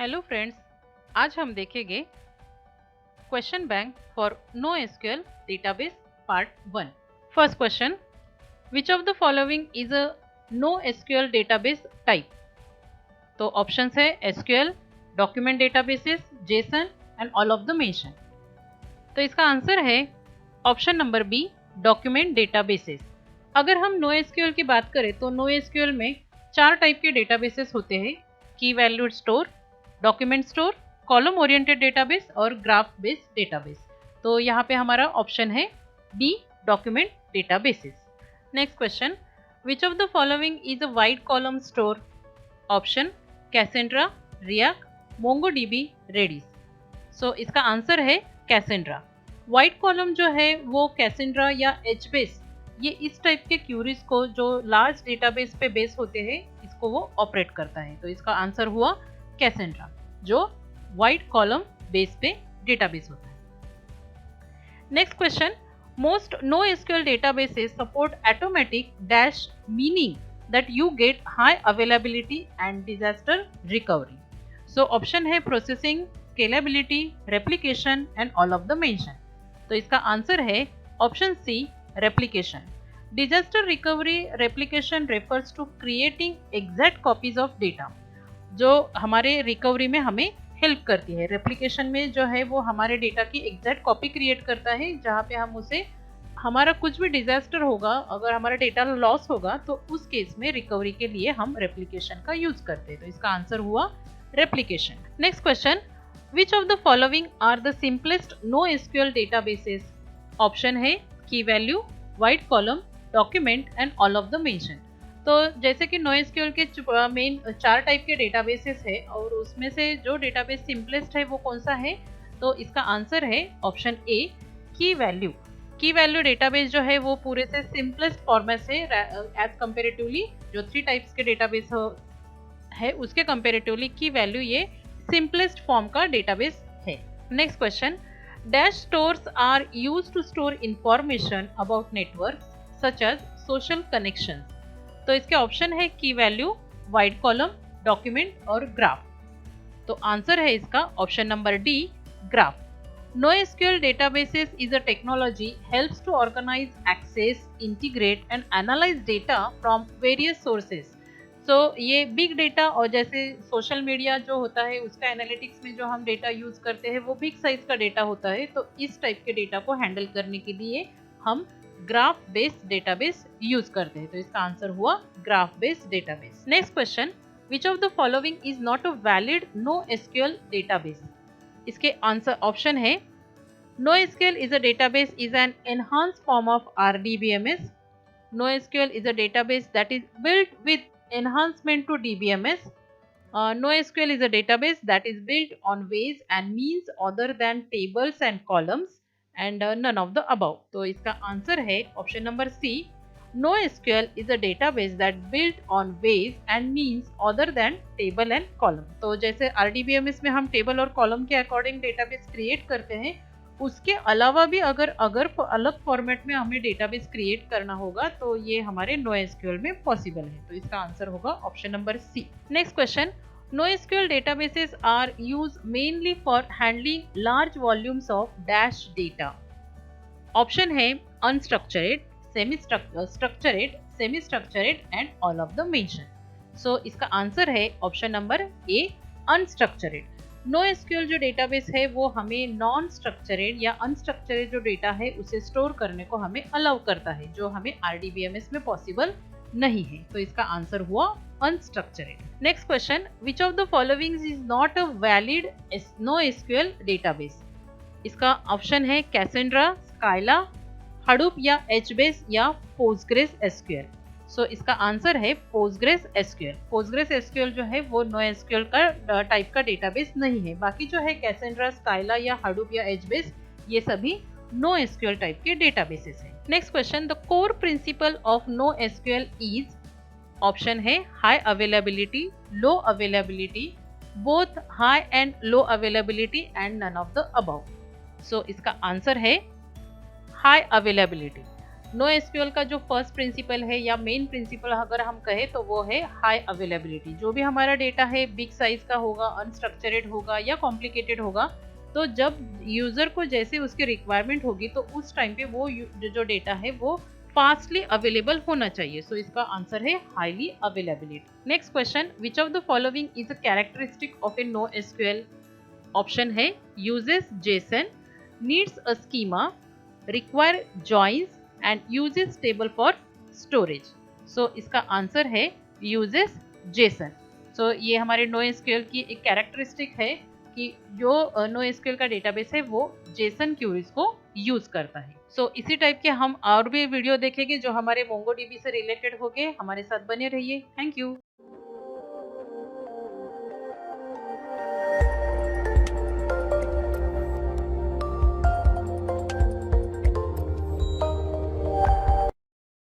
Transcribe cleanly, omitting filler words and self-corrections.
Hello friends, आज हम देखेंगे question bank for no SQL database part 1। First question, which of the following is a no SQL database type? तो options है SQL, document databases, JSON and all of the mention. तो इसका answer है option number B, document databases. अगर हम no SQL की बात करें तो नो एसक्यूएल में 4 टाइप के डेटाबेसेस होते हैं: key valued store, document store, column oriented database और ग्राफ बेस्ड डेटाबेस। तो यहाँ पे हमारा ऑप्शन है D, document databases. Next question, which of the following is a wide column store? Option Cassandra, React, MongoDB, Redis. So इसका answer है Cassandra. Wide column जो है वो कैसेंड्रा या एचबेस, ये इस टाइप के क्यूरीज को जो लार्ज डेटाबेस पे बेस होते हैं इसको वो ऑपरेट करता है। तो इसका आंसर हुआ कैसेंड्रा, जो वाइड कॉलम बेस पे डेटाबेस होता है। Next question, most no SQL databases support automatic dash, meaning that you get high availability and disaster recovery. So option है processing, scalability, replication and all of the mention. तो इसका answer है option C, replication. Disaster recovery replication refers to creating exact copies of data, जो हमारे recovery में हमें help करती है। रेप्लिकेशन में जो है वो हमारे डेटा की एग्जैक्ट कॉपी क्रिएट करता है, जहाँ पे हम उसे, हमारा कुछ भी डिजास्टर होगा, अगर हमारा डेटा लॉस होगा तो उस केस में रिकवरी के लिए हम रेप्लिकेशन का यूज करते हैं। तो इसका आंसर हुआ replication. Next question, which of the following are the simplest no SQL databases? Option है key value, wide column, document and all of the mention. तो जैसे कि नो एसक्यूएल के मेन 4 टाइप के डेटाबेसेस है और उसमें से जो डेटाबेस सिंपलेस्ट है वो कौन सा है? तो इसका आंसर है ऑप्शन ए, की वैल्यू। की वैल्यू डेटाबेस जो है वो पूरे से सिंपलेस्ट फॉर्मेट से एज कंपेरेटिवली जो 3 टाइप्स के डेटाबेस है उसके कंपेरेटिवली की वैल्यू ये सिंपलेस्ट फॉर्म का डेटाबेस है। Next question, dash stores are used to store information about networks such as social connections. तो इसके ऑप्शन है key value, wide column, document और ग्राफ। तो आंसर है इसका option number D, graph. NoSQL databases is a technology helps to organize, access, integrate and analyze data from various sources. So ये big data और जैसे social media जो होता है उसका एनालिटिक्स में जो हम डेटा यूज करते हैं वो बिग साइज का डेटा होता है। तो इस टाइप के डेटा को हैंडल करने के लिए हम ग्राफ बेस्ड डेटाबेस यूज करते हैं। तो इसका आंसर हुआ graph based database. Next question, which of the following is not a valid no SQL database? इसके आंसर ऑप्शन है NoSQL is a database is an enhanced form of RDBMS. NoSQL is a database that is built with enhancement to DBMS. NoSQL is a database that is built on ways and means other than tables and columns and none of the above. तो इसका answer है option number C, NoSQL is a database that built on ways and means other than table and column. तो जैसे RDBMS में हम table और column के according database create करते हैं, उसके अलावा भी अगर अलग फॉर्मेट में हमें डेटाबेस क्रिएट करना होगा तो ये हमारे NoSQL में पॉसिबल है। तो इसका आंसर होगा option number C. Next question, NoSQL databases are used mainly for handling large volumes of dash data. Option है unstructured, structured, semi structured and all of the mention. So इसका आंसर है option number A, unstructured. NoSQL जो database है वो हमें non structured या unstructured जो data है उसे स्टोर करने को हमें अलाउ करता है, जो हमें RDBMS में पॉसिबल नहीं है। तो इसका आंसर हुआ unstructured. Next question, which of the following is not a valid NoSQL database? इसका ऑप्शन है कैसेंड्रा, स्काइला, हडूप या एचबेस या पोस्टग्रेस एसक्यूएल। सो इसका आंसर है पोस्टग्रेस एसक्यूएल। पोस्टग्रेस एसक्यूएल जो है वो NoSQL का टाइप का डेटाबेस नहीं है। बाकी जो है कैसेंड्रा, स्काइला या हडूप या एचबेस, ये सभी NoSQL टाइप के डेटाबेसेस हैं। Next question, the core principle of NoSQL is, option है high availability, low availability, both high and low availability and none of the above. So इसका आंसर है high availability. No SQL का जो first principle है या main principal अगर हम कहें तो वो है हाई अवेलेबिलिटी। जो भी हमारा डेटा है बिग साइज का होगा, अनस्ट्रक्चर्ड होगा या कॉम्प्लिकेटेड होगा, तो जब यूजर को जैसे उसकी रिक्वायरमेंट होगी तो उस टाइम पे वो जो डेटा है वो फास्टली अवेलेबल होना चाहिए। सो इसका आंसर है highly availability. Next question, which of the following is a characteristic of a no SQL? Option है uses JSON, needs a schema, require joins and uses table for storage. So इसका answer है uses Jason. सो ये हमारे no SQL की एक characteristic है कि जो नो एसक्यूएल का डेटाबेस है वो जेसन क्यूरीज को यूज करता है। सो इसी टाइप के हम और भी वीडियो देखेंगे जो हमारे मोंगोडीबी से रिलेटेड होंगे। हमारे साथ बने रहिए। Thank you.